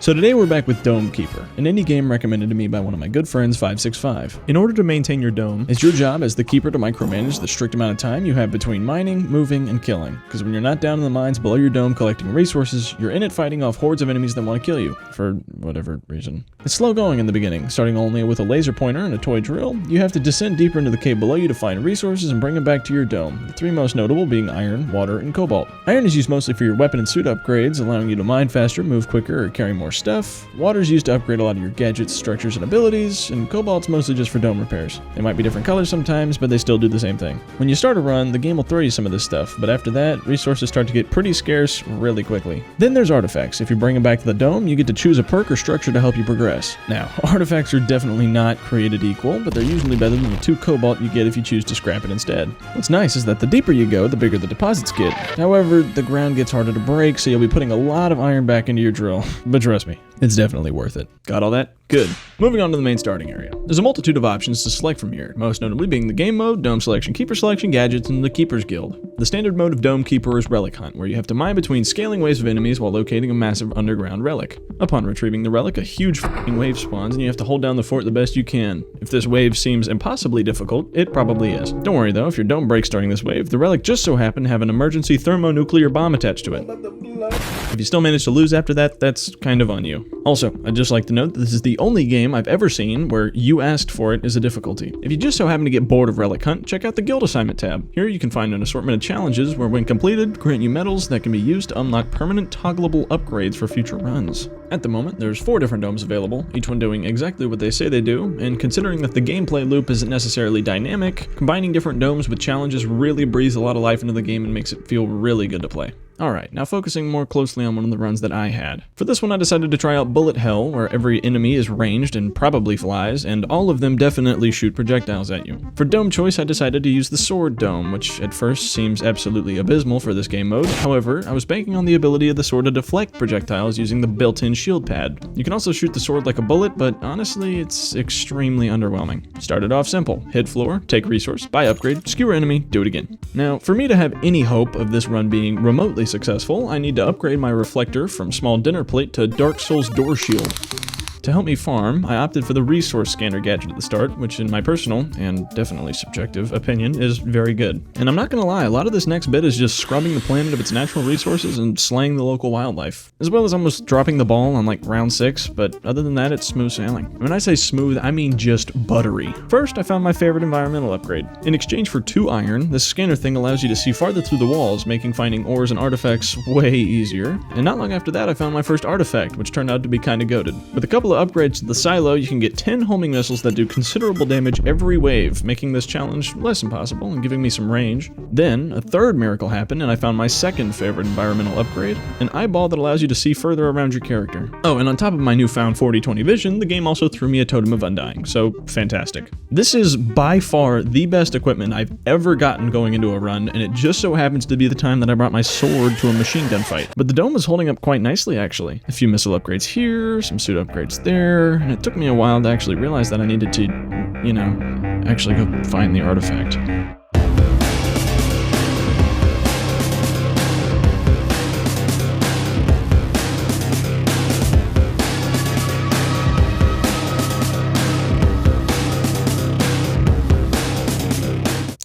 So today we're back with Dome Keeper, an indie game recommended to me by one of my good friends 565. In order to maintain your dome, it's your job as the keeper to micromanage the strict amount of time you have between mining, moving, and killing. Because when you're not down in the mines below your dome collecting resources, you're in it fighting off hordes of enemies that want to kill you, for whatever reason. It's slow going in the beginning, starting only with a laser pointer and a toy drill. You have to descend deeper into the cave below you to find resources and bring them back to your dome, the three most notable being iron, water, and cobalt. Iron is used mostly for your weapon and suit upgrades, allowing you to mine faster, move quicker, or carry more stuff. Water's used to upgrade a lot of your gadgets, structures, and abilities, and cobalt's mostly just for dome repairs. They might be different colors sometimes, but they still do the same thing. When you start a run, the game will throw you some of this stuff, but after that, resources start to get pretty scarce really quickly. Then there's artifacts. If you bring them back to the dome, you get to choose a perk or structure to help you progress. Now, artifacts are definitely not created equal, but they're usually better than the 2 cobalt you get if you choose to scrap it instead. What's nice is that the deeper you go, the bigger the deposits get. However, the ground gets harder to break, so you'll be putting a lot of iron back into your drill. But trust me, it's definitely worth it. Got all that? Good. Moving on to the main starting area. There's a multitude of options to select from here, most notably being the game mode, dome selection, keeper selection, gadgets, and the Keeper's Guild. The standard mode of Dome Keeper is Relic Hunt, where you have to mine between scaling waves of enemies while locating a massive underground relic. Upon retrieving the relic, a huge f***ing wave spawns and you have to hold down the fort the best you can. If this wave seems impossibly difficult, it probably is. Don't worry though, if your dome breaks during this wave, the relic just so happened to have an emergency thermonuclear bomb attached to it. If you still manage to lose after that, that's kind of on you. Also, I'd just like to note that this is the only game I've ever seen where you asked for it as a difficulty. If you just so happen to get bored of Relic Hunt, check out the Guild Assignment tab. Here you can find an assortment of challenges where when completed, grant you medals that can be used to unlock permanent toggleable upgrades for future runs. At the moment, there's 4 different domes available, each one doing exactly what they say they do, and considering that the gameplay loop isn't necessarily dynamic, combining different domes with challenges really breathes a lot of life into the game and makes it feel really good to play. Alright, now focusing more closely on one of the runs that I had. For this one I decided to try out Bullet Hell, where every enemy is ranged and probably flies, and all of them definitely shoot projectiles at you. For dome choice I decided to use the Sword Dome, which at first seems absolutely abysmal for this game mode. However, I was banking on the ability of the sword to deflect projectiles using the built-in shield pad. You can also shoot the sword like a bullet, but honestly it's extremely underwhelming. Started off simple: hit floor, take resource, buy upgrade, skewer enemy, do it again. Now, for me to have any hope of this run being remotely successful, I need to upgrade my reflector from small dinner plate to Dark Souls door shield. To help me farm, I opted for the resource scanner gadget at the start, which in my personal, and definitely subjective, opinion is very good. And I'm not gonna lie, a lot of this next bit is just scrubbing the planet of its natural resources and slaying the local wildlife. As well as almost dropping the ball on like round 6, but other than that it's smooth sailing. When I say smooth, I mean just buttery. First, I found my favorite environmental upgrade. In exchange for 2 iron, this scanner thing allows you to see farther through the walls, making finding ores and artifacts way easier. And not long after that I found my first artifact, which turned out to be kinda goated. With a couple of upgrades to the silo, you can get 10 homing missiles that do considerable damage every wave, making this challenge less impossible and giving me some range. Then, a third miracle happened and I found my second favorite environmental upgrade, an eyeball that allows you to see further around your character. Oh, and on top of my newfound 40/20 vision, the game also threw me a Totem of Undying, so fantastic. This is by far the best equipment I've ever gotten going into a run, and it just so happens to be the time that I brought my sword to a machine gun fight. But the dome is holding up quite nicely actually. A few missile upgrades here, some suit upgrades there, and it took me a while to actually realize that I needed to, actually go find the artifact.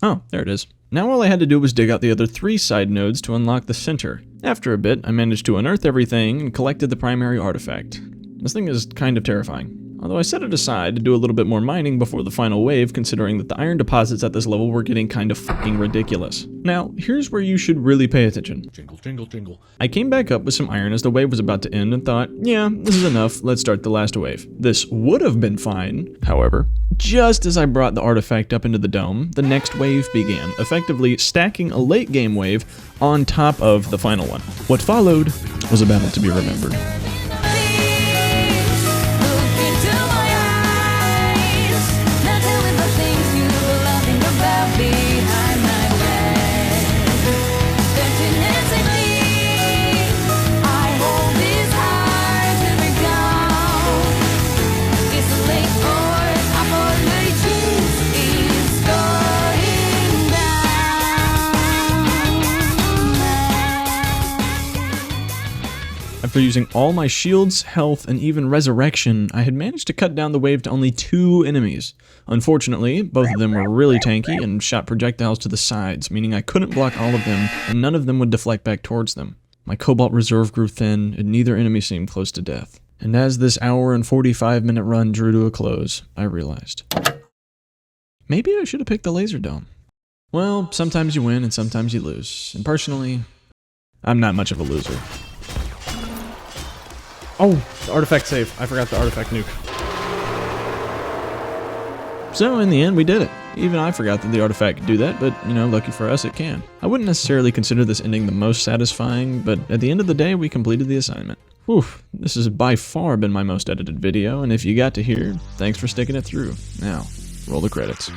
Oh, there it is. Now all I had to do was dig out the other 3 side nodes to unlock the center. After a bit, I managed to unearth everything and collected the primary artifact. This thing is kind of terrifying. Although I set it aside to do a little bit more mining before the final wave, considering that the iron deposits at this level were getting kind of fucking ridiculous. Now, here's where you should really pay attention. Jingle, jingle, jingle. I came back up with some iron as the wave was about to end and thought, yeah, this is enough, let's start the last wave. This would have been fine, however. Just as I brought the artifact up into the dome, the next wave began, effectively stacking a late game wave on top of the final one. What followed was a battle to be remembered. After using all my shields, health, and even resurrection, I had managed to cut down the wave to only 2 enemies. Unfortunately, both of them were really tanky and shot projectiles to the sides, meaning I couldn't block all of them, and none of them would deflect back towards them. My cobalt reserve grew thin, and neither enemy seemed close to death. And as this hour and 45-minute run drew to a close, I realized, maybe I should have picked the laser dome. Well, sometimes you win and sometimes you lose, and personally, I'm not much of a loser. Oh, the artifact save. I forgot the artifact nuke. So in the end, we did it. Even I forgot that the artifact could do that, but, you know, lucky for us, it can. I wouldn't necessarily consider this ending the most satisfying, but at the end of the day, we completed the assignment. Whew, this has by far been my most edited video, and if you got to here, thanks for sticking it through. Now, roll the credits.